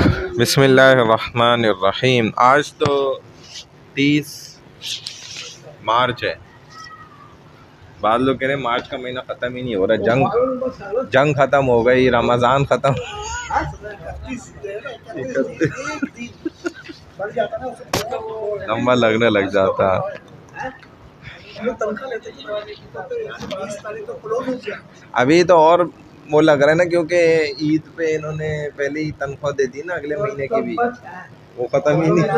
بسم اللہ الرحمن الرحیم. آج تو 30 مارچ ہے. بعض لوگ کہہ رہے ہیں مارچ کا مہینہ ختم ہی نہیں ہو رہا. جنگ ختم ہو گئی، رمضان ختم. نمبر لگنے لگ جاتا. ابھی تو اور وہ لگ رہا ہے نا، کیونکہ عید پہ انہوں نے پہلے ہی تنخواہ دے دی نا، اگلے مہینے کی بھی وہ ختم ہی نہیں.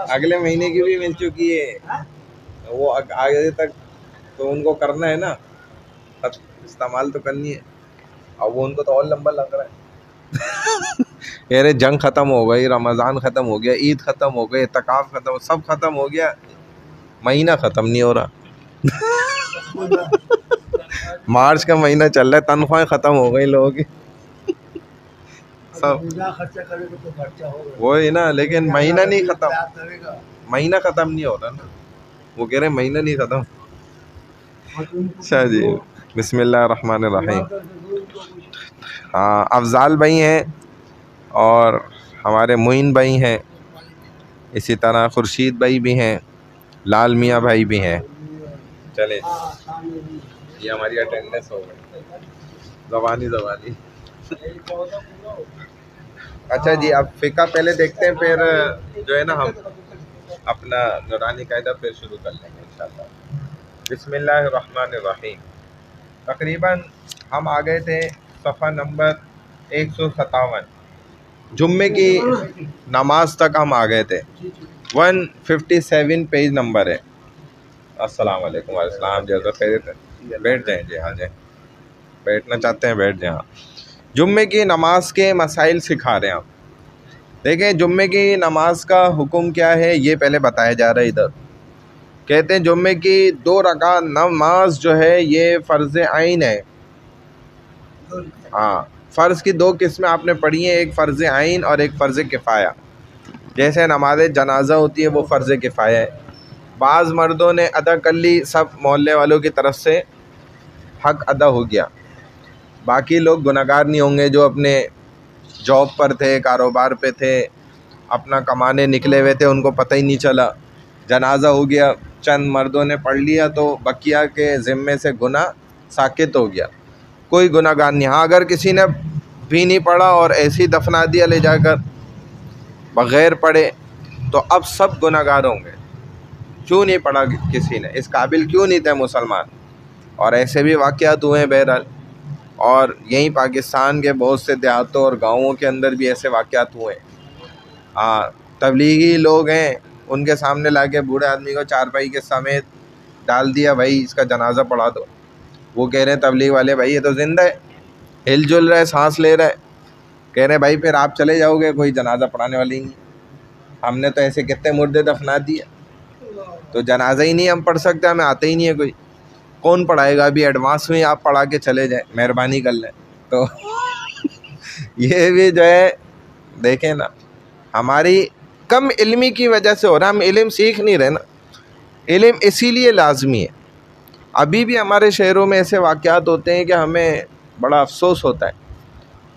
اگلے مہینے کی بھی مل چکی ہے، وہ آگے تک تو ان کو کرنا ہے نا، استعمال تو کرنی ہے. اب وہ ان کو تو اور لمبا لگ رہا ہے. کہہ رہے جنگ ختم ہو گئی، رمضان ختم ہو گیا، عید ختم ہو گئی، اعتکاف ختم، سب ختم ہو گیا، مہینہ ختم نہیں ہو رہا. مارچ کا مہینہ چل رہا ہے، تنخواہیں ختم ہو گئی لوگوں کی سب. وہی نا، لیکن مہینہ نہیں ختم، مہینہ ختم نہیں ہو رہا نا. وہ کہہ رہے ہیں مہینہ نہیں ختم. اچھا جی، بسم اللہ الرحمن الرحیم. ہاں، افضال بھائی ہیں اور ہمارے معین بھائی ہیں، اسی طرح خورشید بھائی بھی ہیں، لال میاں بھائی بھی ہیں. چلے یہ ہماری اٹینڈنس ہو گئی زبانی. اچھا جی، اب فقہ پہلے دیکھتے ہیں، پھر جو ہے نا ہم اپنا نورانی قاعدہ پھر شروع کر لیں گے انشاءاللہ. بسم اللہ الرحمن الرحیم. تقریباً ہم آ گئے تھے صفحہ نمبر 157، جمعے کی نماز تک ہم آ گئے تھے. 157 پیج نمبر ہے. السلام علیکم. وعلیکم السلام. جی خیریت ہے؟ بیٹھ جائیں. جی ہاں جی، بیٹھنا چاہتے ہیں بیٹھ جائیں. جمعے کی نماز کے مسائل سکھا رہے ہیں ہم. دیکھیں جمعے کی نماز کا حکم کیا ہے یہ پہلے بتایا جا رہا ہے. ادھر کہتے ہیں جمعے کی 2 رکعت نماز جو ہے یہ فرض عین ہے. ہاں، فرض کی 2 قسمیں آپ نے پڑھی ہیں، ایک فرض عین اور ایک فرض کفایہ. جیسے نماز جنازہ ہوتی ہے وہ فرض کفایہ ہے، بعض مردوں نے ادا کر لی، سب محلے والوں کی طرف سے حق ادا ہو گیا. باقی لوگ گناہگار نہیں ہوں گے جو اپنے جاب پر تھے، کاروبار پہ تھے، اپنا کمانے نکلے ہوئے تھے، ان کو پتہ ہی نہیں چلا، جنازہ ہو گیا، چند مردوں نے پڑھ لیا تو بقیہ کے ذمے سے گناہ ساقط ہو گیا، کوئی گناہ گار نہیں. ہاں اگر کسی نے بھی نہیں پڑھا اور ایسے ہی دفنا دیا لے جا کر بغیر پڑھے تو اب سب گناہ گار ہوں گے. کیوں نہیں پڑھا کسی نے، اس قابل کیوں نہیں تھے مسلمان. اور ایسے بھی واقعات ہوئے ہیں بہرحال، اور یہیں پاکستان کے بہت سے دیہاتوں اور گاؤں کے اندر بھی ایسے واقعات ہوئے ہیں. تبلیغی لوگ ہیں، ان کے سامنے لا کے بوڑھے آدمی کو چارپائی کے سمیت ڈال دیا، بھائی اس کا جنازہ پڑھا دو. وہ کہہ رہے ہیں تبلیغ والے، بھائی یہ تو زندہ ہے، ہل جل رہا ہے، سانس لے رہا ہے. کہہ رہے ہیں بھائی پھر آپ چلے جاؤ گے، کوئی جنازہ پڑھانے والی نہیں. ہم نے تو ایسے کتنے مردے دفنا دیے، تو جنازہ ہی نہیں ہم پڑھ سکتے، ہمیں آتے ہی نہیں ہے کوئی. کون پڑھائے گا؟ ابھی ایڈوانس میں آپ پڑھا کے چلے جائیں، مہربانی کر لیں. تو یہ بھی جو ہے دیکھیں نا، ہماری کم علمی کی وجہ سے ہو رہا ہے. ہم علم سیکھ نہیں رہے نا. علم اسی لیے لازمی ہے. ابھی بھی ہمارے شہروں میں ایسے واقعات ہوتے ہیں کہ ہمیں بڑا افسوس ہوتا ہے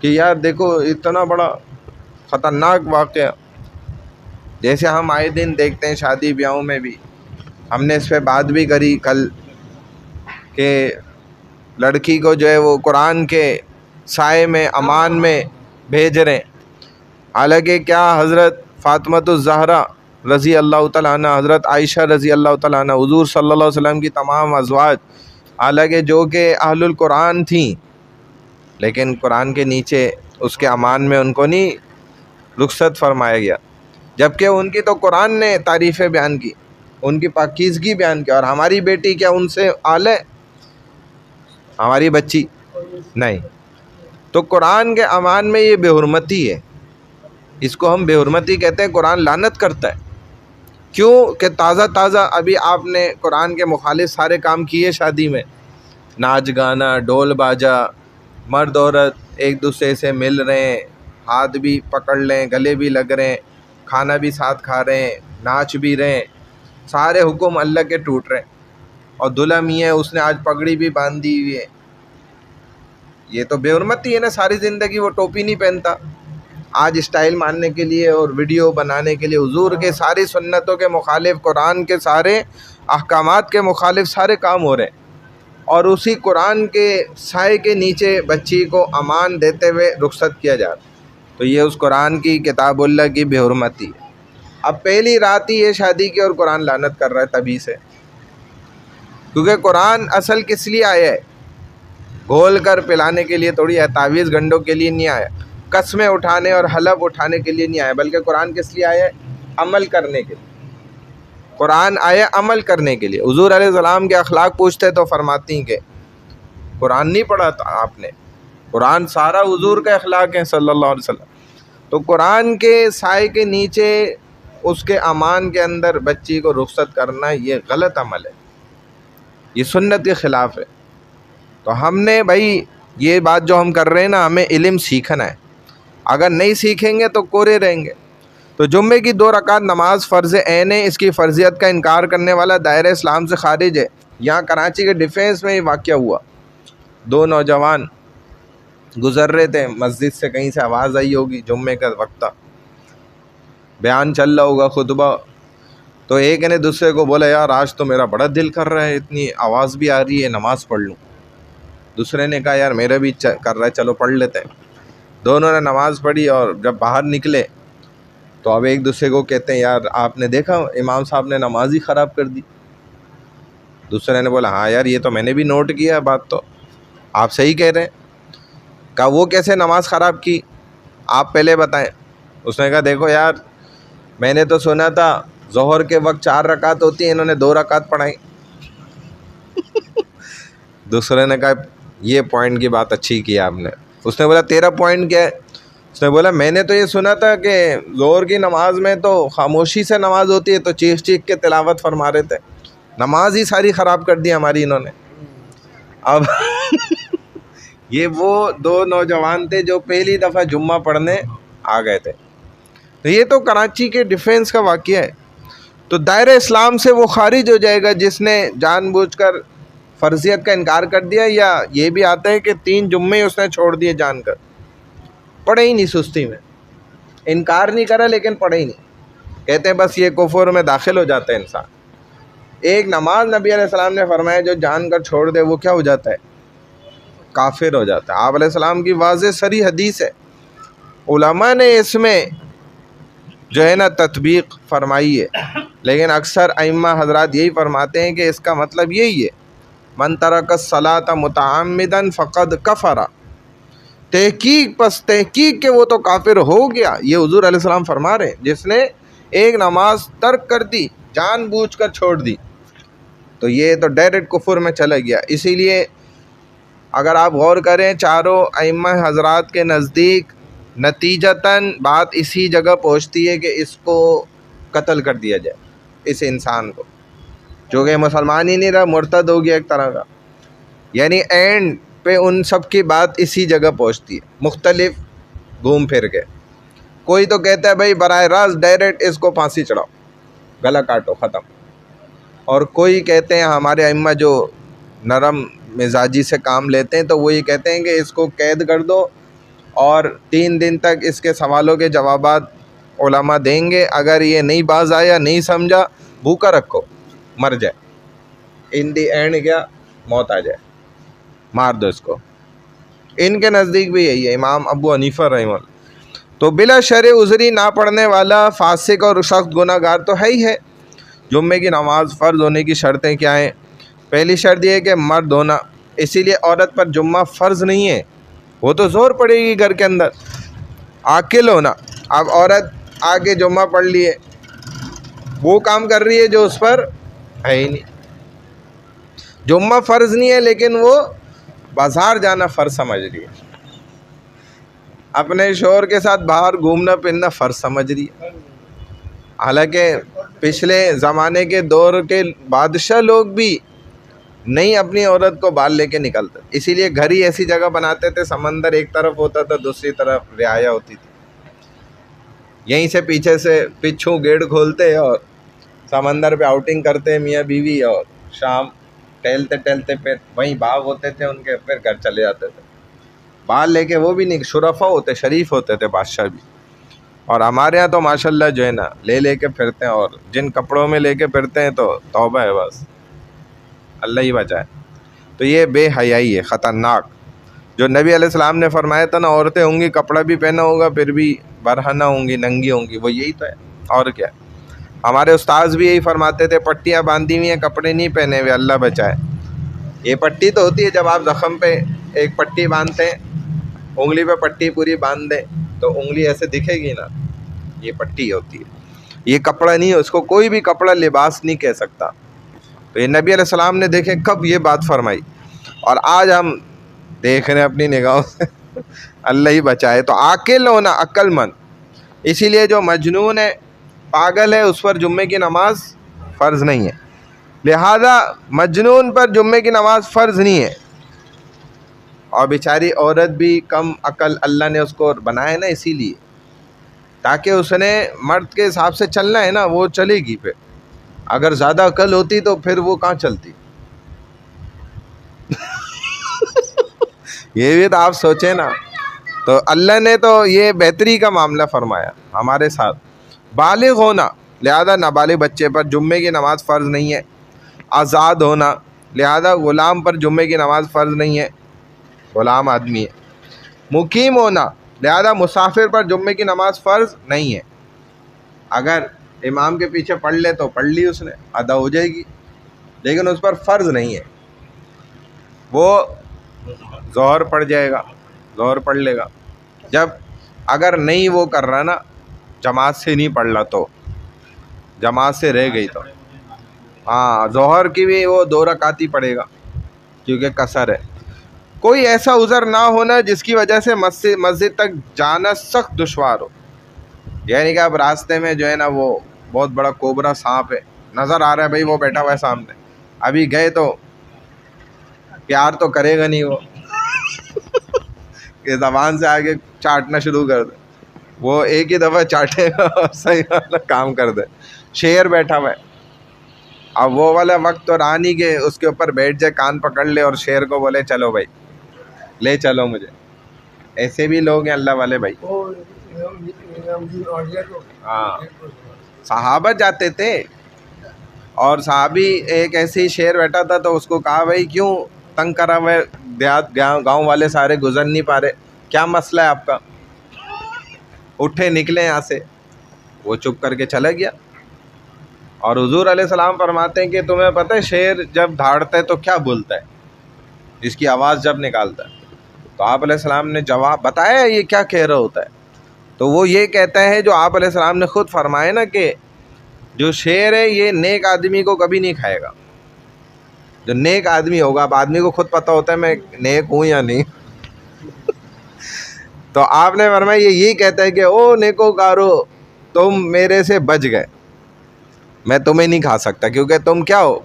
کہ یار دیکھو اتنا بڑا خطرناک واقعہ. جیسے ہم آئے دن دیکھتے ہیں شادی بیاہوں میں بھی، ہم نے اس پہ بات بھی کری کل کہ لڑکی کو جو ہے وہ قرآن کے سائے میں امان میں بھیج رہے ہیں. حالانکہ کیا حضرت فاطمۃ الزہرا رضی اللہ تعالیٰ عنہ، حضرت عائشہ رضی اللہ تعالیٰ عنہ، حضور صلی اللہ علیہ وسلم کی تمام ازواج، حالانکہ جو کہ اہل القرآن تھیں، لیکن قرآن کے نیچے اس کے امان میں ان کو نہیں رخصت فرمایا گیا، جبکہ ان کی تو قرآن نے تعریفیں بیان کی، ان کی پاکیزگی بیان کی. اور ہماری بیٹی کیا ان سے اعلی؟ ہماری بچی نہیں. تو قرآن کے امان میں یہ بے حرمتی ہے، اس کو ہم بے حرمتی کہتے ہیں. قرآن لعنت کرتا ہے. کیوں کہ تازہ تازہ ابھی آپ نے قرآن کے مخالف سارے کام کیے شادی میں، ناچ گانا، ڈھول باجا، مرد عورت ایک دوسرے سے مل رہے ہیں، ہاتھ بھی پکڑ لیں، گلے بھی لگ رہے ہیں، کھانا بھی ساتھ کھا رہے ہیں، ناچ بھی رہے ہیں، سارے حکم اللہ کے ٹوٹ رہے ہیں. اور دلہا میاں اس نے آج پگڑی بھی باندھ دی ہوئی ہے. یہ تو بے حرمتی ہے نا. ساری زندگی وہ ٹوپی نہیں پہنتا، آج اسٹائل ماننے کے لیے اور ویڈیو بنانے کے لیے حضور کے ساری سنتوں کے مخالف، قرآن کے سارے احکامات کے مخالف سارے کام ہو رہے ہیں، اور اسی قرآن کے سائے کے نیچے بچی کو امان دیتے ہوئے رخصت کیا جاتا، تو یہ اس قرآن کی کتاب اللہ کی بے حرمتی ہے۔ اب پہلی رات ہی یہ شادی کی اور قرآن لعنت کر رہا ہے تبھی سے، کیونکہ قرآن اصل کس لیے آیا ہے؟ گھول کر پلانے کے لیے تھوڑی ہے، تعویذ گنڈوں کے لیے نہیں آیا، قسمیں اٹھانے اور حلف اٹھانے کے لیے نہیں آیا، بلکہ قرآن کس لیے آیا ہے؟ عمل کرنے کے لیے۔ قرآن آیا عمل کرنے کے لیے۔ حضور علیہ السلام کے اخلاق پوچھتے تو فرماتی ہیں کہ قرآن نہیں پڑھا تھا آپ نے؟ قرآن سارا حضور کا اخلاق ہے صلی اللہ علیہ وسلم۔ تو قرآن کے سائے کے نیچے اس کے امان کے اندر بچی کو رخصت کرنا یہ غلط عمل ہے، یہ سنت کے خلاف ہے۔ تو ہم نے بھائی یہ بات جو ہم کر رہے ہیں نا، ہمیں علم سیکھنا ہے، اگر نہیں سیکھیں گے تو کورے رہیں گے۔ تو جمعے کی 2 رکعت نماز فرض عین ہے، اس کی فرضیت کا انکار کرنے والا دائرہ اسلام سے خارج ہے۔ یہاں کراچی کے ڈیفینس میں یہ واقعہ ہوا، 2 نوجوان گزر رہے تھے، مسجد سے کہیں سے آواز آئی ہوگی، جمعے کا وقت تھا، بیان چل رہا ہوگا، خطبہ، تو ایک نے دوسرے کو بولا یار آج تو میرا بڑا دل کر رہا ہے، اتنی آواز بھی آ رہی ہے، نماز پڑھ لوں۔ دوسرے نے کہا یار میرا بھی کر رہا ہے، چلو پڑھ لیتے ہیں۔ دونوں نے نماز پڑھی، اور جب باہر نکلے تو اب ایک دوسرے کو کہتے ہیں یار آپ نے دیکھا امام صاحب نے نماز ہی خراب کر دی۔ دوسرے نے بولا ہاں یار یہ تو میں نے بھی نوٹ کیا بات، تو آپ صحیح کہہ رہے ہیں۔ کہا وہ کیسے نماز خراب کی، آپ پہلے بتائیں۔ اس نے کہا دیکھو یار میں نے تو سنا تھا ظہر کے وقت 4 رکعت ہوتی ہیں، انہوں نے 2 رکعت پڑھائی۔ دوسرے نے کہا یہ پوائنٹ کی بات اچھی کی آپ نے۔ اس نے بولا تیرا پوائنٹ کیا ہے؟ اس نے بولا میں نے تو یہ سنا تھا کہ ظہر کی نماز میں تو خاموشی سے نماز ہوتی ہے، تو چیخ چیخ کے تلاوت فرما رہے تھے، نماز ہی ساری خراب کر دی ہماری انہوں نے۔ اب یہ وہ 2 نوجوان تھے جو پہلی دفعہ جمعہ پڑھنے آ گئے تھے۔ تو یہ تو کراچی کے ڈیفینس کا واقعہ ہے۔ تو دائرہ اسلام سے وہ خارج ہو جائے گا جس نے جان بوجھ کر فرضیت کا انکار کر دیا، یا یہ بھی آتا ہے کہ 3 جمعے اس نے چھوڑ دیے جان کر، پڑھے ہی نہیں، سستی میں انکار نہیں کرا لیکن پڑھے ہی نہیں، کہتے ہیں بس یہ کفر میں داخل ہو جاتا ہے انسان۔ ایک نماز نبی علیہ السلام نے فرمایا جو جان کر چھوڑ دے وہ کیا ہو جاتا ہے؟ کافر ہو جاتا ہے۔ آپ علیہ السلام کی واضح صریح حدیث ہے، علماء نے اس میں جو ہے نا تطبیق فرمائی ہے، لیکن اکثر ائمہ حضرات یہی فرماتے ہیں کہ اس کا مطلب یہی ہے من ترک الصلاۃ متعمدا فقد کفر، تحقیق پس تحقیق کہ وہ تو کافر ہو گیا۔ یہ حضور علیہ السلام فرما رہے ہیں جس نے ایک نماز ترک کر دی، جان بوجھ کر چھوڑ دی، تو یہ تو ڈائریکٹ کفر میں چلا گیا۔ اسی لیے اگر آپ غور کریں چاروں ائمہ حضرات کے نزدیک نتیجتاً بات اسی جگہ پہنچتی ہے کہ اس کو قتل کر دیا جائے، اس انسان کو، جو کہ مسلمان ہی نہیں رہا، مرتد ہو گیا ایک طرح کا۔ یعنی اینڈ پہ ان سب کی بات اسی جگہ پہنچتی ہے، مختلف گھوم پھر کے۔ کوئی تو کہتا ہے بھائی براہ راست ڈائریکٹ اس کو پھانسی چڑھاؤ، گلا کاٹو، ختم۔ اور کوئی کہتے ہیں ہمارے ائمہ جو نرم مزاجی سے کام لیتے ہیں تو وہ یہ کہتے ہیں کہ اس کو قید کر دو اور 3 دن تک اس کے سوالوں کے جوابات علماء دیں گے، اگر یہ نہیں باز آیا، نہیں سمجھا، بھوکا رکھو، مر جائے، ان دی اینڈ کیا موت آ جائے، مار دو اس کو۔ ان کے نزدیک بھی یہی ہے، امام ابو حنیفہ رحمہ اللہ۔ تو بلا شرع عذری نہ پڑھنے والا فاسق اور سخت گناہ گار تو ہے ہی ہے۔ جمعے کی نماز فرض ہونے کی شرطیں کیا ہیں؟ پہلی شرط یہ ہے کہ مرد ہونا، اسی لیے عورت پر جمعہ فرض نہیں ہے، وہ تو زور پڑے گی گھر کے اندر۔ عاقل ہونا، اب عورت آگے جمعہ پڑھ لیے، وہ کام کر رہی ہے جو اس پر ہے ہی نہیں۔ جمعہ فرض نہیں ہے لیکن وہ بازار جانا فرض سمجھ رہی ہے، اپنے شوہر کے ساتھ باہر گھومنا پھرنا فرض سمجھ رہی ہے۔ حالانکہ پچھلے زمانے کے دور کے بادشاہ لوگ بھی نہیں اپنی عورت کو بال لے کے نکلتے، اسی لیے گھر ہی ایسی جگہ بناتے تھے، سمندر ایک طرف ہوتا تھا، دوسری طرف رعایا ہوتی تھی، یہیں سے پیچھے سے پچھو گیٹ کھولتے اور سمندر پہ آؤٹنگ کرتے میاں بیوی، اور شام ٹہلتے ٹہلتے پھر وہیں باغ ہوتے تھے ان کے، پھر گھر چلے جاتے تھے، بال لے کے۔ وہ بھی نہیں، شرفا ہوتے، شریف ہوتے تھے بادشاہ بھی۔ اور ہمارے یہاں تو ماشاءاللہ جو ہے نا لے کے پھرتے ہیں، اور جن کپڑوں میں لے کے پھرتے ہیں تو توبہ ہے بس، اللہ ہی بچائے۔ تو یہ بے حیائی ہے خطرناک، جو نبی علیہ السلام نے فرمایا تھا نا، عورتیں ہوں گی کپڑا بھی پہنا ہوگا پھر بھی برہنہ ہوں گی، ننگی ہوں گی، وہ یہی تو ہے اور کیا۔ ہمارے استاذ بھی یہی فرماتے تھے، پٹیاں باندھی ہوئی ہیں، کپڑے نہیں پہنے ہوئے، اللہ بچائے۔ یہ پٹی تو ہوتی ہے جب آپ زخم پہ ایک پٹی باندھتے ہیں، انگلی پہ پٹی پوری باندھ دیں تو انگلی ایسے دکھے گی نا، یہ پٹی ہوتی ہے، یہ کپڑا نہیں ہے، اس کو کوئی بھی کپڑا لباس نہیں کہہ سکتا۔ تو یہ نبی علیہ السلام نے دیکھے کب یہ بات فرمائی، اور آج ہم دیکھ رہے ہیں اپنی نگاہوں سے، اللہ ہی بچائے۔ تو عاقل ہونا، عقل مند، اسی لیے جو مجنون ہے، پاگل ہے، اس پر جمعے کی نماز فرض نہیں ہے، لہذا مجنون پر جمعے کی نماز فرض نہیں ہے۔ اور بیچاری عورت بھی کم عقل، اللہ نے اس کو بنایا نا اسی لیے، تاکہ اس نے مرد کے حساب سے چلنا ہے نا، وہ چلے گی۔ پھر اگر زیادہ عقل ہوتی تو پھر وہ کہاں چلتی؟ یہ بھی تو آپ سوچیں نا۔ تو اللہ نے تو یہ بہتری کا معاملہ فرمایا ہمارے ساتھ، بالغ ہونا، لہذا نابالغ بچے پر جمعے کی نماز فرض نہیں ہے۔ آزاد ہونا، لہذا غلام پر جمعے کی نماز فرض نہیں ہے، غلام آدمی ہے۔ مقیم ہونا، لہذا مسافر پر جمعے کی نماز فرض نہیں ہے، اگر امام کے پیچھے پڑھ لے تو پڑھ لی اس نے، ادا ہو جائے گی، لیکن اس پر فرض نہیں ہے۔ وہ ظہر پڑھ جائے گا، ظہر پڑھ لے گا، جب اگر نہیں وہ کر رہا نا، جماعت سے نہیں پڑھ رہا، تو جماعت سے رہ گئی تو ہاں ظہر کی بھی وہ 2 رکعت ہی پڑھے گا، کیونکہ قصر ہے۔ کوئی ایسا عذر نہ ہونا جس کی وجہ سے مسجد تک جانا سخت دشوار ہو، یعنی کہ اب راستے میں جو ہے نا وہ بہت بڑا کوبرا سانپ ہے، نظر آ رہا ہے بھائی وہ بیٹھا ہوا ہے سامنے، ابھی گئے تو پیار تو کرے گا نہیں وہ کہ زبان سے آگے چاٹنا شروع کر دے، وہ ایک ہی دفعہ چاٹے گا اور صحیح والا کام کر دے۔ شیر بیٹھا ہوا ہے، اب وہ والا وقت تو رہا نہیں کہ اس کے اوپر بیٹھ جائے، کان پکڑ لے اور شیر کو بولے چلو بھائی لے چلو مجھے، ایسے بھی لوگ ہیں اللہ والے بھائی۔ ہاں صحابہ جاتے تھے، اور صحابی ایک ایسے ہی شیر بیٹھا تھا تو اس کو کہا بھائی کیوں تنگ کرا ہوا ہے، دیہات گاؤں والے سارے گزر نہیں پا رہے، کیا مسئلہ ہے آپ کا؟ اٹھے نکلے یہاں سے، وہ چپ کر کے چلا گیا۔ اور حضور علیہ السلام فرماتے ہیں کہ تمہیں پتہ ہے شیر جب دھاڑتا ہے تو کیا بولتا ہے، اس کی آواز جب نکالتا ہے؟ تو آپ علیہ السلام نے جواب بتایا یہ کیا کہہ رہا ہوتا ہے، تو وہ یہ کہتا ہے جو آپ علیہ السلام نے خود فرمایا نا کہ جو شیر ہے یہ نیک آدمی کو کبھی نہیں کھائے گا، جو نیک آدمی ہوگا، اب آدمی کو خود پتہ ہوتا ہے میں نیک ہوں یا نہیں تو آپ نے فرمایا یہ یہی کہتا ہے کہ او نیکوکارو تم میرے سے بچ گئے، میں تمہیں نہیں کھا سکتا، کیونکہ تم کیا ہو،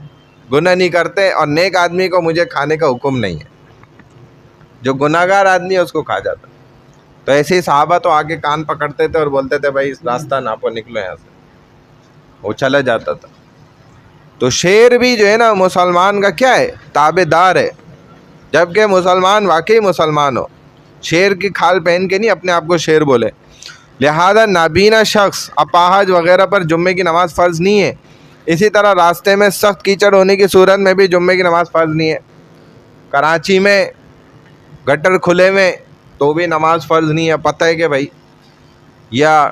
گناہ نہیں کرتے، اور نیک آدمی کو مجھے کھانے کا حکم نہیں ہے، جو گناہ گار آدمی ہے اس کو کھا جاتا۔ تو ایسے ہی صحابہ تو آگے کان پکڑتے تھے اور بولتے تھے بھائی راستہ ناپو، نکلو یہاں سے، وہ چلا جاتا تھا۔ تو شیر بھی جو ہے نا مسلمان کا کیا ہے، تابع دار ہے، جبکہ مسلمان واقعی مسلمان ہو، شیر کی کھال پہن کے نہیں اپنے آپ کو شیر بولے۔ لہذا نابینا شخص، اپاہج وغیرہ پر جمعے کی نماز فرض نہیں ہے۔ اسی طرح راستے میں سخت کیچڑ ہونے کی صورت میں بھی جمعے کی نماز فرض نہیں ہے۔ کراچی میں گٹر کھلے میں تو بھی نماز فرض نہیں ہے، پتہ ہے کہ بھائی، یا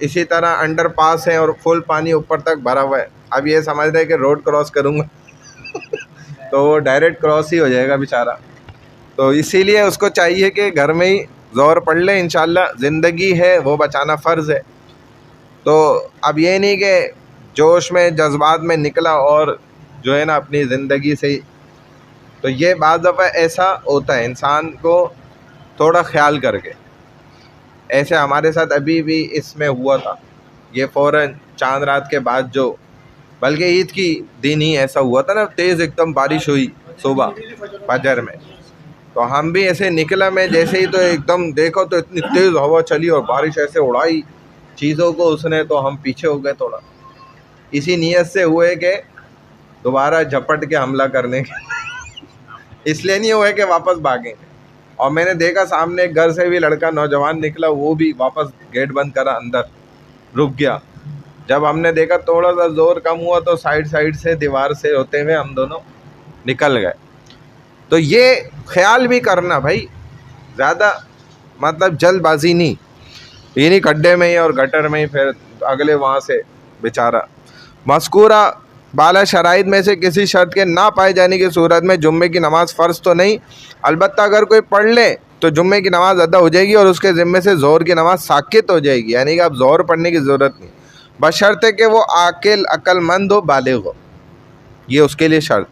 اسی طرح انڈر پاس ہے اور فل پانی اوپر تک بھرا ہوا ہے، اب یہ سمجھ رہے کہ روڈ کراس کروں گا تو وہ ڈائریکٹ کراس ہی ہو جائے گا بیچارہ۔ تو اسی لیے اس کو چاہیے کہ گھر میں ہی زور پڑھ لے، انشاءاللہ زندگی ہے وہ بچانا فرض ہے۔ تو اب یہ نہیں کہ جوش میں جذبات میں نکلا اور جو ہے نا اپنی زندگی سے ہی، تو یہ بعض دفعہ ایسا ہوتا ہے، انسان کو تھوڑا خیال کر کے، ایسے ہمارے ساتھ ابھی بھی اس میں ہوا تھا، یہ فوراً چاند رات کے بعد جو، بلکہ عید کی دن ہی ایسا ہوا تھا نا، تیز ایک دم بارش ہوئی صبح فجر میں، تو ہم بھی ایسے نکلا، میں جیسے ہی تو ایک دم دیکھو تو اتنی تیز ہوا چلی اور بارش ایسے اڑائی چیزوں کو اس نے، تو ہم پیچھے ہو گئے تھوڑا، اسی نیت سے ہوئے کہ دوبارہ جھپٹ کے حملہ کرنے کے اس لیے نہیں ہوئے کہ واپس بھاگیں گے، اور میں نے دیکھا سامنے ایک گھر سے بھی لڑکا نوجوان نکلا, وہ بھی واپس گیٹ بند کرا اندر رک گیا. جب ہم نے دیکھا تھوڑا سا زور کم ہوا تو سائڈ سے دیوار سے ہوتے ہوئے ہم دونوں نکل گئے. تو یہ خیال بھی کرنا بھائی, زیادہ مطلب جلد بازی نہیں, یہ نہیں کھڈے میں ہی اور گٹر میں ہی پھر اگلے وہاں سے بیچارہ. مذکورہ بالا شرائط میں سے کسی شرط کے نہ پائے جانے کی صورت میں جمعے کی نماز فرض تو نہیں, البتہ اگر کوئی پڑھ لے تو جمعے کی نماز ادا ہو جائے گی اور اس کے ذمے سے ظہر کی نماز ساقط ہو جائے گی, یعنی کہ اب ظہر پڑھنے کی ضرورت نہیں, بشرطے کہ وہ عقل مند ہو, بالغ ہو, یہ اس کے لیے شرط.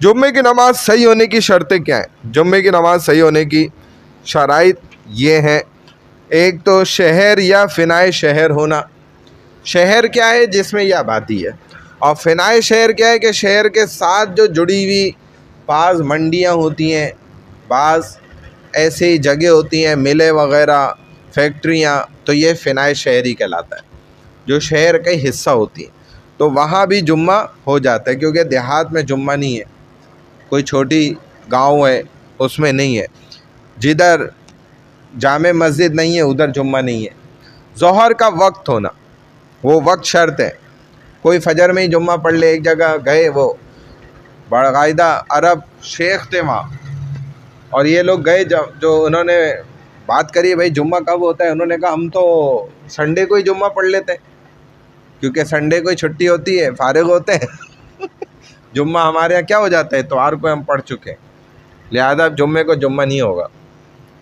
جمعے کی نماز صحیح ہونے کی شرطیں کیا ہیں؟ جمعے کی نماز صحیح ہونے کی شرائط یہ ہیں, ایک تو شہر یا فنائے شہر ہونا. شہر کیا ہے؟ جس میں یہ آبادی ہے. اور فنائے شہر کیا ہے؟ کہ شہر کے ساتھ جو جڑی ہوئی بعض منڈیاں ہوتی ہیں, بعض ایسی جگہ ہوتی ہیں, ملیں وغیرہ, فیکٹریاں, تو یہ فنائے شہر ہی کہلاتا ہے, جو شہر کا ہی حصہ ہوتی ہیں. تو وہاں بھی جمعہ ہو جاتا ہے, کیونکہ دیہات میں جمعہ نہیں ہے, کوئی چھوٹی گاؤں ہے اس میں نہیں ہے, جدھر جامع مسجد نہیں ہے ادھر جمعہ نہیں ہے. ظہر کا وقت ہونا, وہ وقت شرط ہے. کوئی فجر میں ہی جمعہ پڑھ لے, ایک جگہ گئے, وہ باقاعدہ عرب شیخ تھے وہاں, اور یہ لوگ گئے جو انہوں نے بات کری بھائی جمعہ کب ہوتا ہے, انہوں نے کہا ہم تو سنڈے کو ہی جمعہ پڑھ لیتے ہیں, کیونکہ سنڈے کو ہی چھٹی ہوتی ہے, فارغ ہوتے ہیں. جمعہ ہمارے یہاں کیا ہو جاتا ہے, اتوار کو ہم پڑھ چکے ہیں, لہذا جمعے کو جمعہ نہیں ہوگا,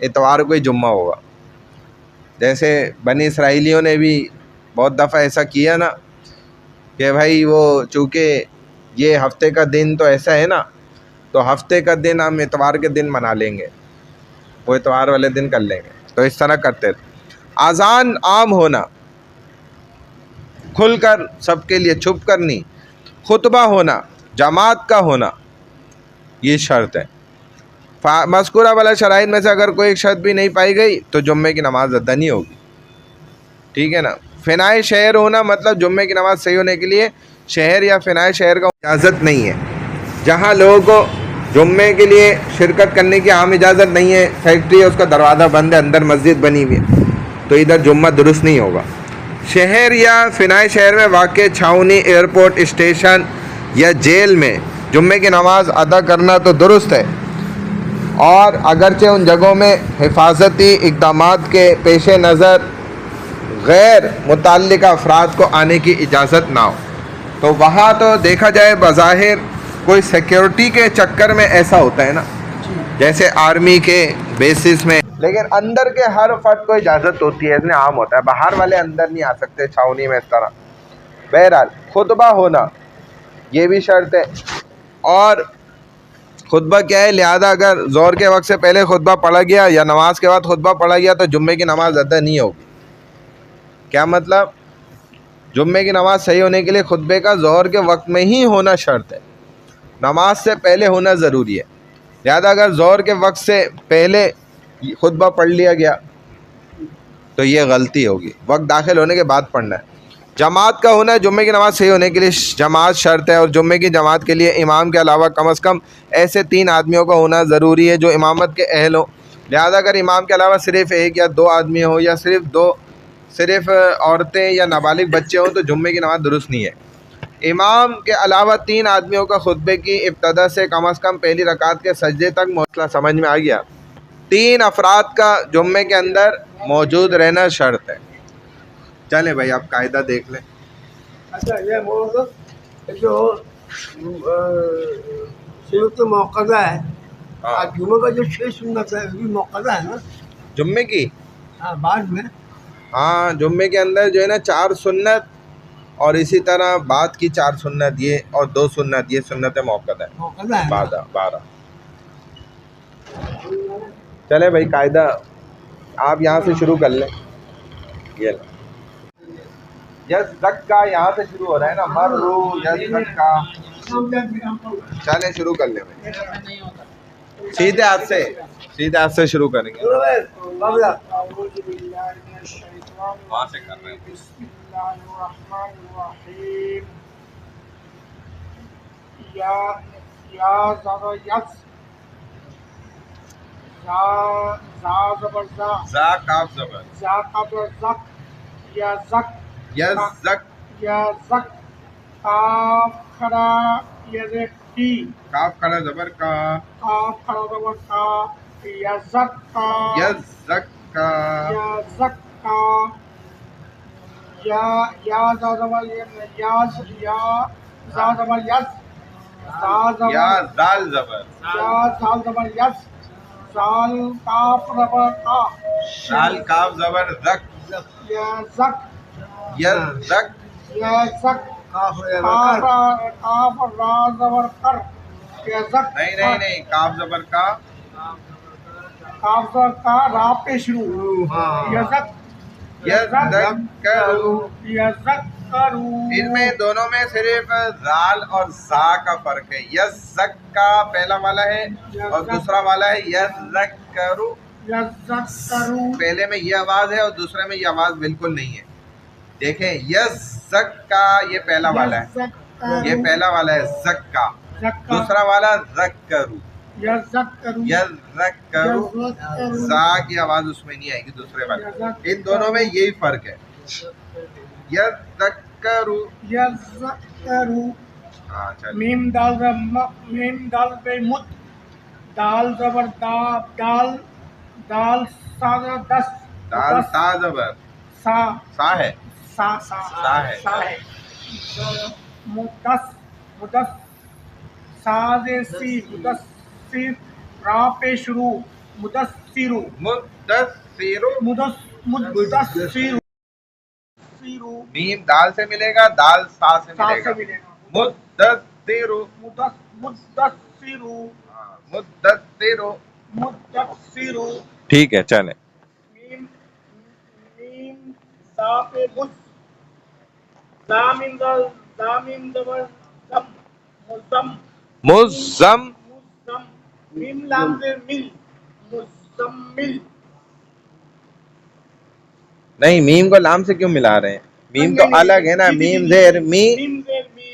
اتوار کو ہی جمعہ ہوگا. جیسے بنی اسرائیلیوں نے بھی بہت دفعہ ایسا کیا نا, کہ بھائی وہ چونکہ یہ ہفتے کا دن تو ایسا ہے نا, تو ہفتے کا دن ہم اتوار کے دن منا لیں گے, وہ اتوار والے دن کر لیں گے, تو اس طرح کرتے تھے. اذان عام ہونا, کھل کر سب کے لیے, چھپ کر نہیں. خطبہ ہونا, جماعت کا ہونا, یہ شرط ہے. مذکورہ والا شرائط میں سے اگر کوئی ایک شرط بھی نہیں پائی گئی تو جمعے کی نماز ادا نہیں ہوگی, ٹھیک ہے نا. فنائے شہر ہونا, مطلب جمعے کی نماز صحیح ہونے کے لیے شہر یا فنائے شہر کا اجازت نہیں ہے. جہاں لوگوں کو جمعے کے لیے شرکت کرنے کی عام اجازت نہیں ہے, فیکٹری ہے, اس کا دروازہ بند ہے, اندر مسجد بنی ہوئی ہے, تو ادھر جمعہ درست نہیں ہوگا. شہر یا فنائے شہر میں واقع چھاؤنی, ایئرپورٹ, اسٹیشن یا جیل میں جمعے کی نماز ادا کرنا تو درست ہے, اور اگرچہ ان جگہوں میں حفاظتی اقدامات کے پیش نظر غیر متعلقہ افراد کو آنے کی اجازت نہ ہو, تو وہاں تو دیکھا جائے بظاہر کوئی سیکیورٹی کے چکر میں ایسا ہوتا ہے نا, جیسے آرمی کے بیسز میں, لیکن اندر کے ہر فرد کو اجازت ہوتی ہے, اس میں عام ہوتا ہے, باہر والے اندر نہیں آ سکتے چھاؤنی میں اس طرح. بہرحال خطبہ ہونا یہ بھی شرط ہے, اور خطبہ کیا ہے, لہذا اگر ظہر کے وقت سے پہلے خطبہ پڑھا گیا یا نماز کے بعد خطبہ پڑھا گیا تو جمعے کی نماز ادا نہیں ہوگی. کیا مطلب؟ جمعے کی نماز صحیح ہونے کے لیے خطبے کا ظہر کے وقت میں ہی ہونا شرط ہے, نماز سے پہلے ہونا ضروری ہے. لہذا اگر ظہر کے وقت سے پہلے خطبہ پڑھ لیا گیا تو یہ غلطی ہوگی, وقت داخل ہونے کے بعد پڑھنا ہے. جماعت کا ہونا, جمعے کی نماز صحیح ہونے کے لیے جماعت شرط ہے, اور جمعے کی جماعت کے لیے امام کے علاوہ کم از کم ایسے 3 آدمیوں کا ہونا ضروری ہے جو امامت کے اہل ہوں. لہذا اگر امام کے علاوہ صرف 1 یا 2 آدمی ہو, یا صرف عورتیں یا نابالغ بچے ہوں, تو جمعے کی نماز درست نہیں ہے. امام کے علاوہ 3 آدمیوں کا خطبے کی ابتدا سے کم از کم پہلی رکعت کے سجدے تک مسئلہ سمجھ میں آ گیا. 3 افراد کا جمعے کے اندر موجود رہنا شرط ہے. چلیں بھائی آپ قاعدہ دیکھ لیں. اچھا یہ جو سنت موقظہ ہے, جمعہ کا جو 6 سنت ہے وہ بھی موقظہ ہے نا جمعے کی؟ ہاں بعد میں, ہاں جمعے کے اندر جو ہے نا 4 سنت, اور اسی طرح بعد کی 4 سنت یہ, اور 2 سنت, یہ سنت موقظہ ہے, 12. چلے بھائی قاعدہ آپ یہاں سے شروع کر لیں. یہ یس زکا یہاں سے شروع ہو رہا ہے نا, مرو یس زکا. چلیں شروع کر لیں بھائی, سیدھے ہاتھ سے شروع کریں گے. وہاں سے کر رہے ہیں. بسم اللہ الرحمن الرحیم. یا ذرا یس زا زا زبر زا زا کاف زبر زا کاف زک یا زک یزک یا زک کاف کھڑا یا کی کاف کھڑا زبر کا کاف کھڑا زبر کا یا زک کا یزک کا یا زک کا یا زا زبر یا زا زبر یس زا زبر یا زال زبر یا زال زبر یس زال کاف زبر کا زال کاف زبر زک یا زک یزک یا زک کاف را زبر کر یا زک نہیں کاف زبر کا کاف زبر کا را پہ شروع یا زک یذکرو یذکرو ان میں دونوں میں صرف زال اور زا کا فرق ہے. یزکا پہلا والا ہے اور دوسرا والا ہے یذکرو. یذکرو پہلے میں یہ آواز ہے اور دوسرے میں یہ آواز بالکل نہیں ہے. دیکھیں یزکا یہ پہلا والا ہے, یہ پہلا والا ہے زکا, دوسرا والا زکرو. یذکرو یذکرو زا کی آواز اس میں نہیں آئے گی دوسرے والے. ان دونوں میں یہی فرق ہے. یذکرو یذکرو ہاں چل میم دال میم دال پہ مت دال زبر دال دال سا دس دال تا زبر سا سا ہے سا سا ہے. سا ہے مدس مدس ساز سی مدثر را پہ شروع مدثر مدثر. مدثر میم دال سے ملے گا, دال سا سے ملے گا. مدثر مدثر مدثر. مدثر ٹھیک ہے چلیں. میم میم سا پہ مد زامین زبر زم مزم مزم مزم میم لام سے مل مزمل. نہیں میم کو لام سے کیوں ملا رہے ہیں؟ میم تو الگ ہے نا. میم زیر می میم زیر می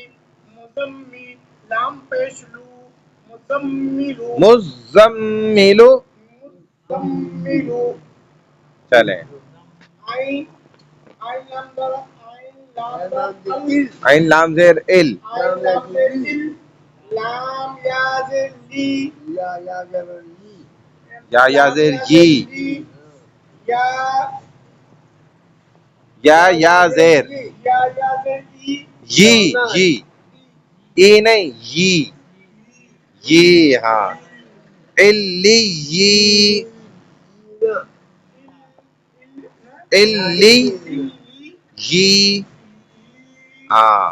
مزمی لام پیش لو مزملو مزملو. مزملو. چلیں. عین عین لام در عین لام زیر ال. عین لام زیر ال لام یا زیر لی یا زیر یی. یا زیر یا زیر یی. یی ای نہیں یی. یی ہاں. الی یی الی یی ہاں.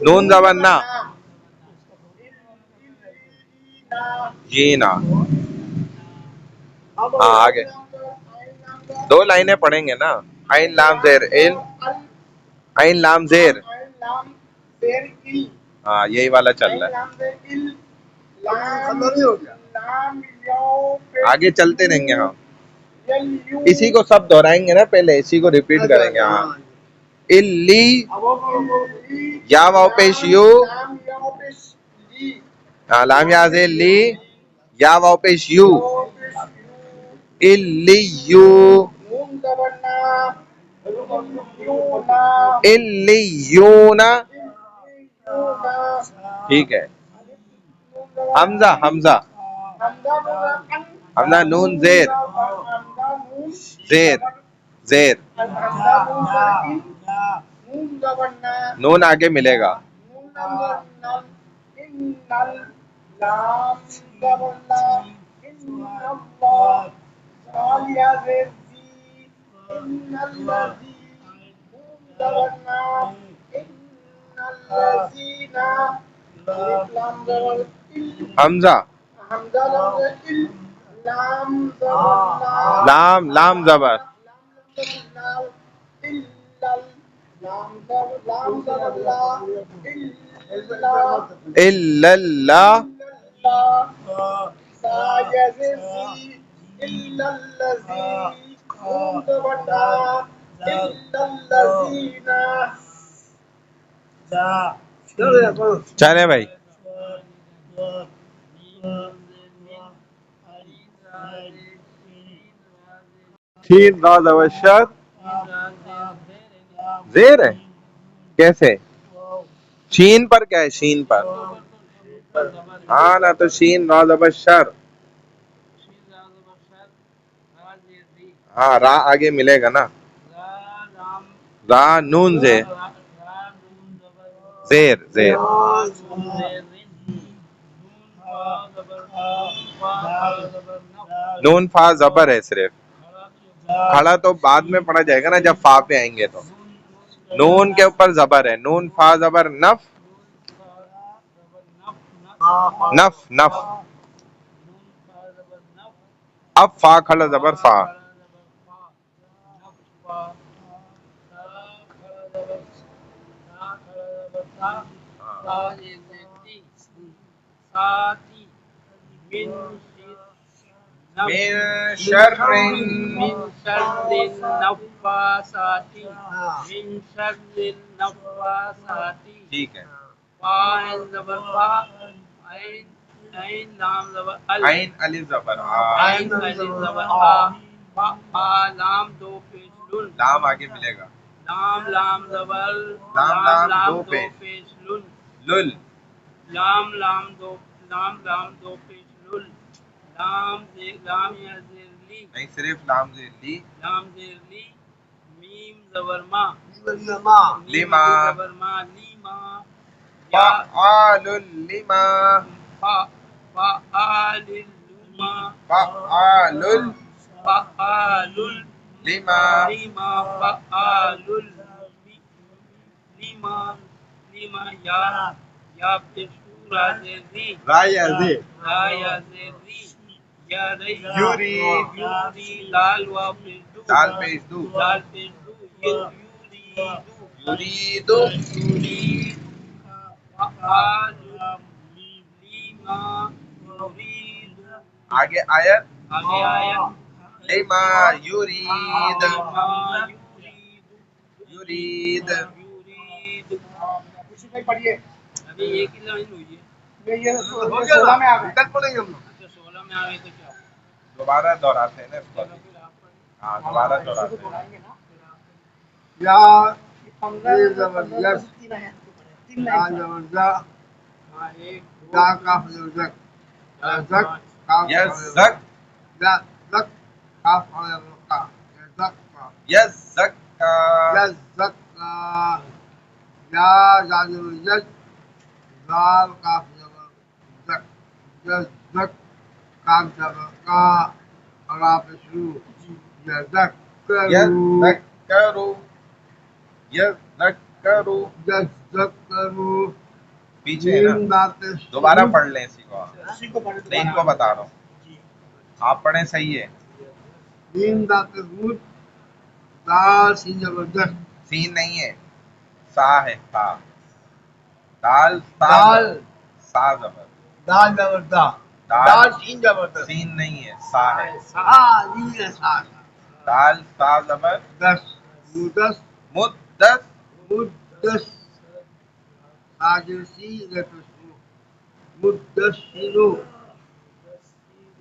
نون زبر نا جی نا. ہاں آگے دو لائنیں پڑھیں گے نا. عین لام زیر ال, عین لام زیر ہاں یہی والا چل رہا ہے. آگے چلتے رہیں گے. ہاں اسی کو سب دہرائیں گے نا, پہلے اسی کو ریپیٹ کریں گے. ہاں الی یا واو پیش یو ہاں لام یا زیر لی یا واو پیش یو الیو الیون. ٹھیک ہے. حمزہ حمزہ حمزہ نون زیر زیر زیر نون آگے ملے گا. حمزہ لام لام زبر الا اللہ چلے بھائی. شین را زبر شر زیر ہے کیسے شین پر کیا ہے شین پر ہاں نا تو شین را زبر شر ہاں را آگے ملے گا نا را نون زیر زیر زیر نون فا زبر ہے صرف کھڑا تو بعد میں پڑھا جائے گا نا جب فا پہ آئیں گے تو نون کے اوپر زبر ہے نون فا زبر نف نف نف اب فا کھڑا زبر فا من شر ٹھیک ہے عین الف زبر لام آگے ملے گا لام دو پیش لل نہیں صرف لام زیر لی لما فعال لما فعال لما یوری دال پیش دو یریدو آگے آیت لما یرید یرید پڑھیے ابھی ایک ہی لائن ہوئی ہے یہ 16 میں آ گئے تک پڑھیں گے ہم 16 میں آ گئے تو کیا دوبارہ دہراتے ہیں نا اس کو ہاں دوبارہ دہراتے ہیں یا زبردست یا زبردست دا کاف زک زک یزک یزک کاف کا یزک یزک یزک یا زبردست دال کاف زک یزک کاف زبر کا عرب شروع یزک یذکرو یذکرو یذکرو پیچھے دوبارہ پڑھ لیں اسی کو نہیں ان کو بتا رہا ہوں آپ پڑھیں صحیح ہے سین دال سین زبردست سین نہیں ہے سا ہے سا دال دال سا زبر دال زبردست دال سین زبردست سین نہیں ہے سا ہے سا دال سا زبر دس مدس مدس مدس ساجسی لتسو مدسینو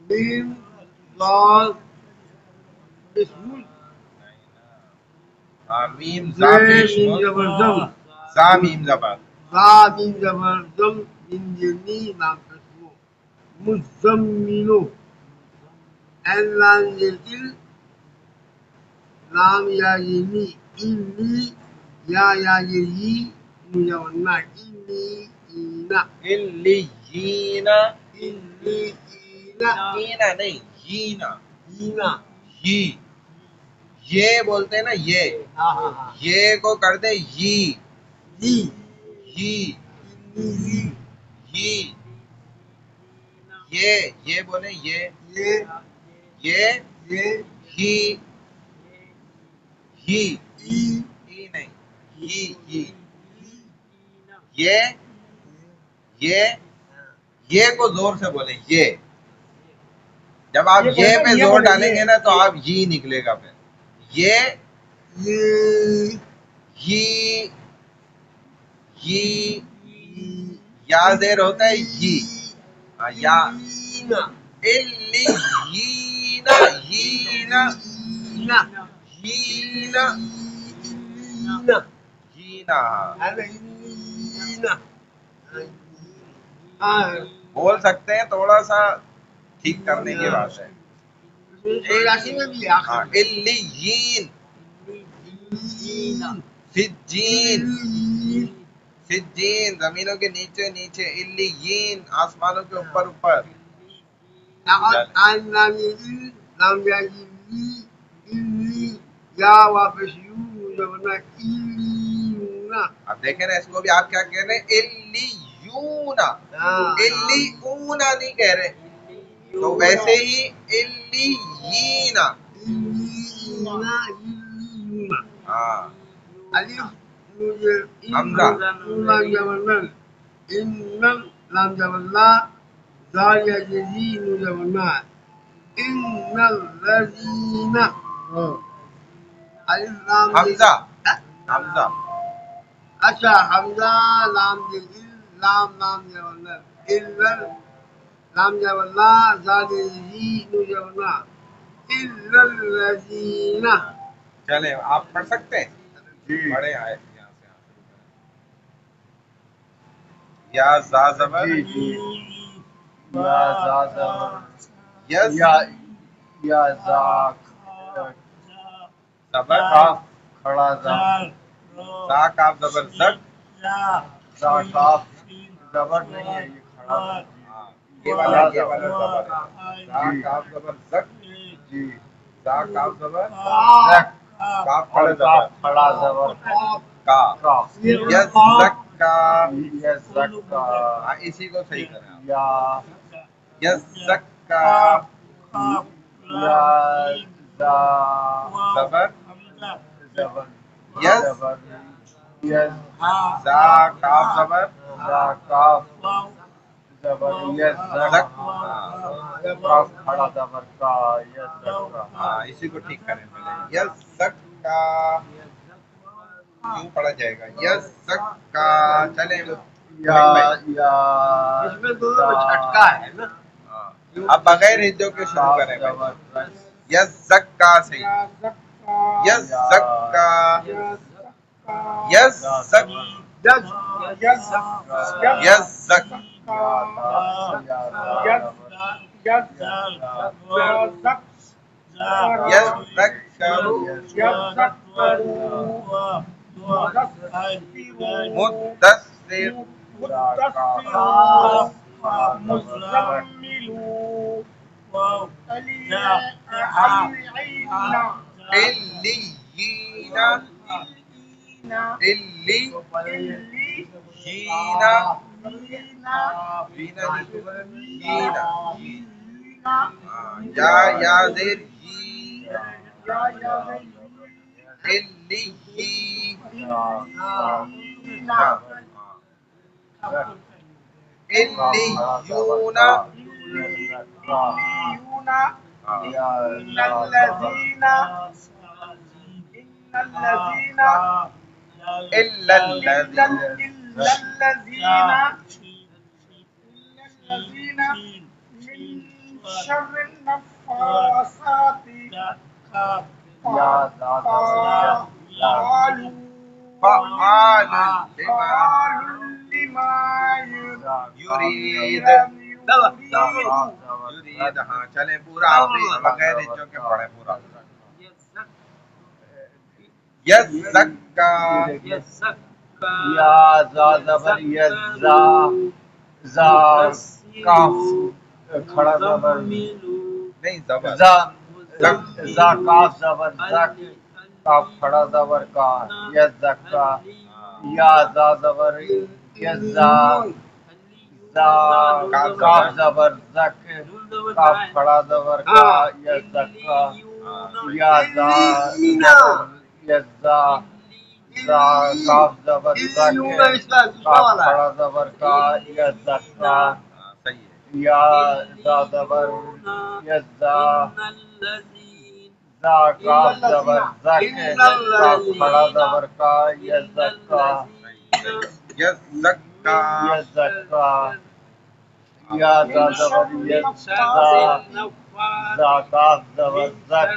میم ضاد اسم میم زا زبردم زا میم زبر زا میم زبردم من جنی نام تسو مزمینو ایلان جلدل لام یا یمی انی یا یی نونا انی اینا الی جینا الی اینا اینا نہیں جینا اینا یہ بولتے ہیں نا یہ کو کر دے یہ بولے یہ یہ کو زور سے بولے یہ جب آپ یہ پہ زور ڈالیں گے نا تو آپ یہ نکلے گا پھر یہ یا زیر ہوتا ہے یہ یا جینا جینا بول سکتے ہیں، تھوڑا سا ٹھیک کرنے کی بات ہے. ہاں علیین سجین سجین زمینوں کے نیچے نیچے، علیین آسمانوں کے اوپر اوپر. اب دیکھیں نا، اس کو بھی آپ کیا کہہ رہے ہیں؟ علیونا. علیونا نہیں کہہ رہے، تو ویسے ہی علیینا. ہاں حمزہ حمزہ حمزہ اچھا حمزہ لام لام لام جبنا لام جبنا زادی جبنا الذین. چلیں آپ پڑھ سکتے ہیں؟ پڑھیں آئے یہاں سے. یا زا زبر یا زادہ یس یا زاک زبر کاف کھڑا زا زا کاف زبر زک. زا کاف زبر نہیں ہے، یہ کھڑا زا. ہاں، یہ والا زبر ہے. زا کاف زبر زک. جی زا کاف زبر زک کاف اور کھڑا کاف زبر کھڑا زبر کا. کاف. یس زکا. یس زکا ہاں اسی کو صحیح کریں آپ. یا یس زکا یا زا زبر زبر یس زبر یس زا کاف زبر زا کاف زبر یس زک. زک ہاں کاف کھڑا زبر کا یس زکا. ہاں اسی کو ٹھیک کریں پہلے. یس زکا یوں پڑھا جائے گا. یس زکا. چلیں یا یا اس میں دونوں میں چھٹکا ہے نا. ہاں، اب بغیر ہجوں کے شروع کریں بھائی. یس زکا صحیح. یس زکا یس زک یس زک یس ذکر مدثر علیین علیین یا زیر علیون الا الذين من شر النفاثات یا فعال فعال لما یرید. يريد. یرید. ہاں چلیں پورا آپ بھی بغیر ہجوں کے پڑھیں پورا. یس زکا یا زا زبر یس زا زا کاف کھڑا زبر نہیں زبر زا زا کاف زبر زک کاف کھڑا زبر کا یس زکا. یا زا زبر یس زا زا کاف زبر زک کاف کھڑا زبر کا یس زکا. یا زا یس زا زا کاف زبر زک کاف کھڑا زبر کا یس زکا. صحیح ہے. یا زا زبر یس زا زا کاف زبر زک کاف کھڑا زبر کا یس زکا. یس زکا یس زکا. یا زا زبر یس زا زا کاف زبر زک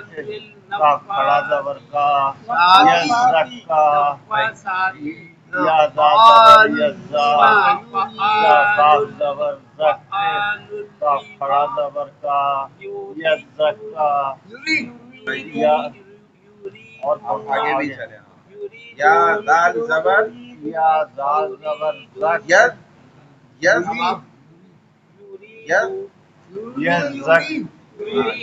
کاف کھڑا زبر کا یزکا یا زا زبر یزا یا کاف زبر زک کاف کھڑا زبر کا یزکا یا اور آگے بھی چلے. یا دال زبر یا زال زبر زک ید ید ید یزک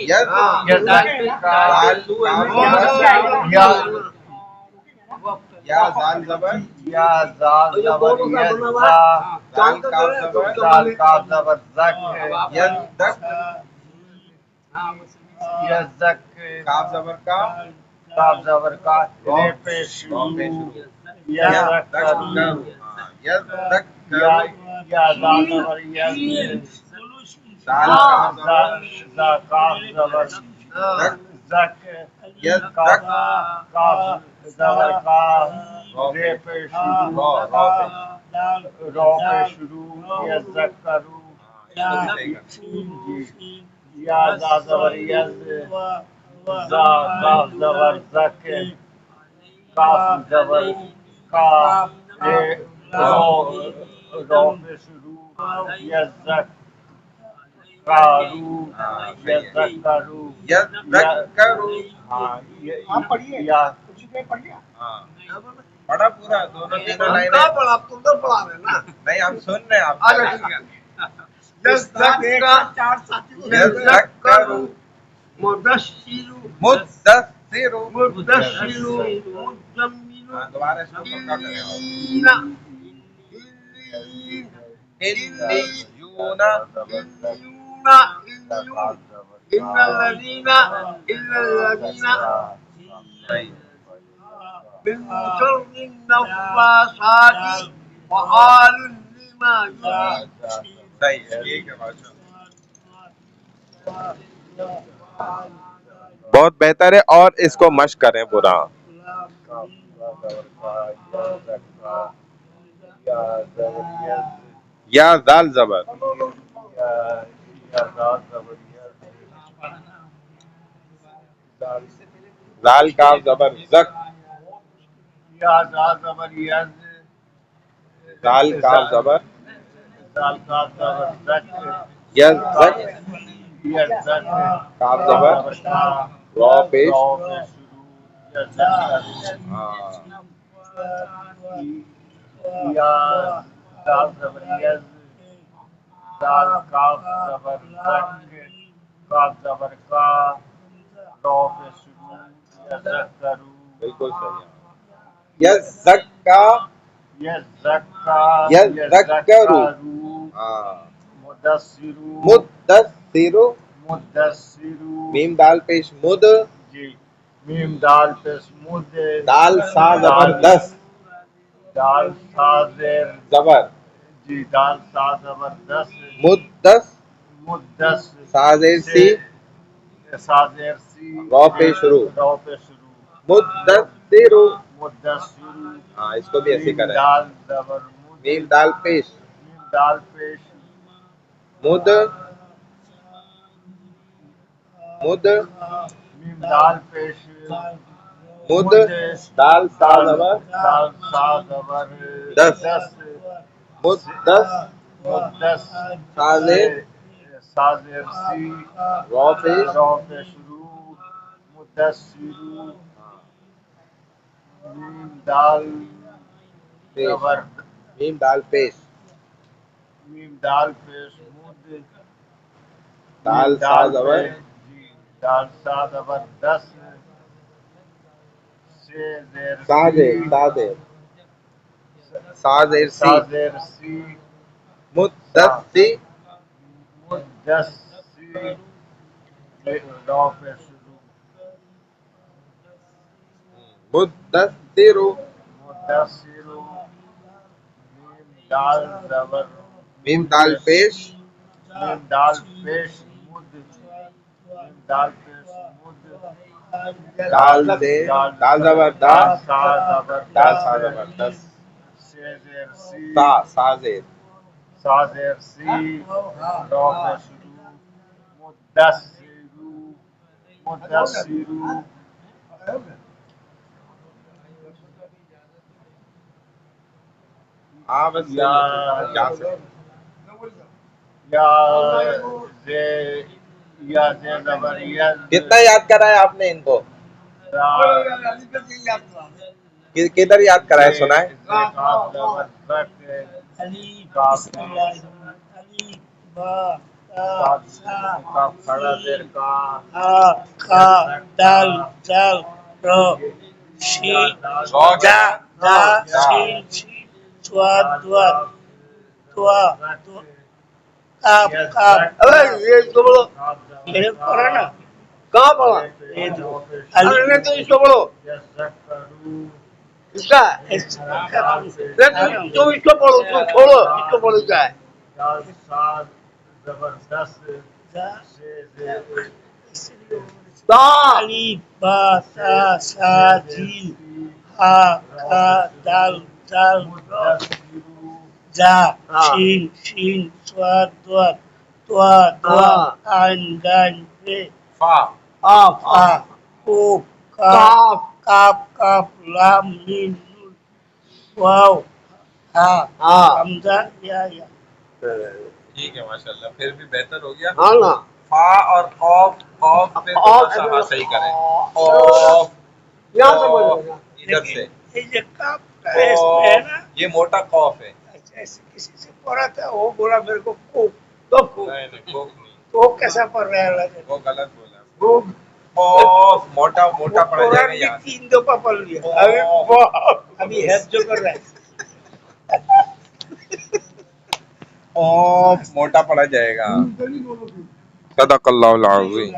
ید یزک کا دال کاف زبر یا یا زال زبر یا زال زبر یزا دال کاف زبر زال کاف زبر زک ید دک یزک کاف زبر کا کاف زبر کا رے پیش رو پہ شروع. یزک ید دک یا یا زال زبر یز دال کاف زبر زا کاف زبر زک ید کاف دک کاف زبر کا رے پہ شروع رو رو پہ رو پہ شروع یزک کرو اس کو بھی صحیح کرنا. جی یا زا زبر یز زا کاف زبر زک کاف زبر کا رو رو پہ شروع یزک کارو یزک کرو ید دک کرو. ہاں آپ پڑھیے یا کچھ دیر پڑھ لیا. ہاں پڑھا پورا دونوں تینوں لائنیں نہیں ہم سن رہے ہیں آپ استاد ایک سے چار ساتھی کو ید دک کرو مدثر مدثر. ہاں دوبارہ اس کو پکا کریں اور الیون صحیح من شر النفاثات وآل لما يريد صحیح ہے ٹھیک ہے ماشاء بہت بہتر ہے اور اس کو مشق کریں پورا. یا دال زبر دال کاف زبر زک یا زبر یز دال کاف زبر دال کاف زبر زک یز زک یزک کاف زبر رو پیش. ہاں یا دال زبر یز دال کاف زبر زک کاف زبر کا رو پہ شروع یزک کرو بالکل صحیح ہے. یز زک کا یزکا یذکرو. ہاں مدثرو مدثر مدثرو میم دال پیش مد جی میم دال پیش مد دال سا زبردست دال سا زیر زبر جی دال سا زبردست مدس مدس سا زیر سی سا زیر سی رو پہ شروع رو پہ شروع مدثر. مدثرو ہاں اس کو بھی ایسے کریں. دال زبر مد میم دال پیش میم دال پیش مد مد میم دال پیش مد دال سا زبر دال سا زبر دس. دس مدس مدس سا زیر سا زیر سی رو پیش رو پہ شروع مدثرو میم دال پیش زبر میم دال پیش میم دال پیش مد دال میم سا زبر جی دال سا زبر دس سے زیر سا زیر سی سا زیر سا زیر سی سا زیر سی مدسی مدسی رو پہ شروع مدثر مدثرو میم دال زبر میم دال پیش میم دال پیش مد میم دال پیش مد دال سے دال زبر دا سا زبر دال سا زبر دس سے زیر سی سا سا زیر سا زیر سی رو پہ شروع مدثرو مدثرو ہاں بس یا جا سکتے یا زے یا زے زبر یز کتنا یاد کرا ہے آپ نے ان کو؟ را کدھر یاد کرا ہے سنا ہے؟ کاف زبر زک کاف کاف کھڑا زیر کا دال دال رو شی دا دا شین شین سواد دواد دعا کاف کاف یہ اس کو بولو یہ پڑھا نا کہاں پڑھا ارے نہیں تو اس کو بولو اس کا تم اس کو پڑھو تم چھوڑو اس کو بولو کیا ہے زبردست الف با تا سا جیم ہا کھا دال دال رو زا شین شین سواد دواد دعا دعا عین دال ر فا آف فا کوف کاف کاف کاف لام میم نون واو ہا حمزہ یا ٹھیک ہے ماشاء اللہ، پھر بھی بہتر ہو گیا. ہاں نا فا اور قوف قوف پہ تھوڑا سا ہاں صحیح کریں. قوف یہاں سے بولو ادھر سے یہ جو کاف کا اس میں ہے نا یہ موٹا قوف ہے. ایسے کسی سے پڑھا تھا وہ بولا میرے کو کوف تو نہیں نہیں کوف نہیں، تو کیسا پڑھ رہا ہے اللہ وہ غلط بولا. قوف موٹا موٹا پڑا جائے گا قرآن یہاں. بھی 3 دفعہ پڑھ لیا ابھی حفظ جو کر رہا ہے قوف موٹا پڑا جائے گا. صدق اللہ العظیم.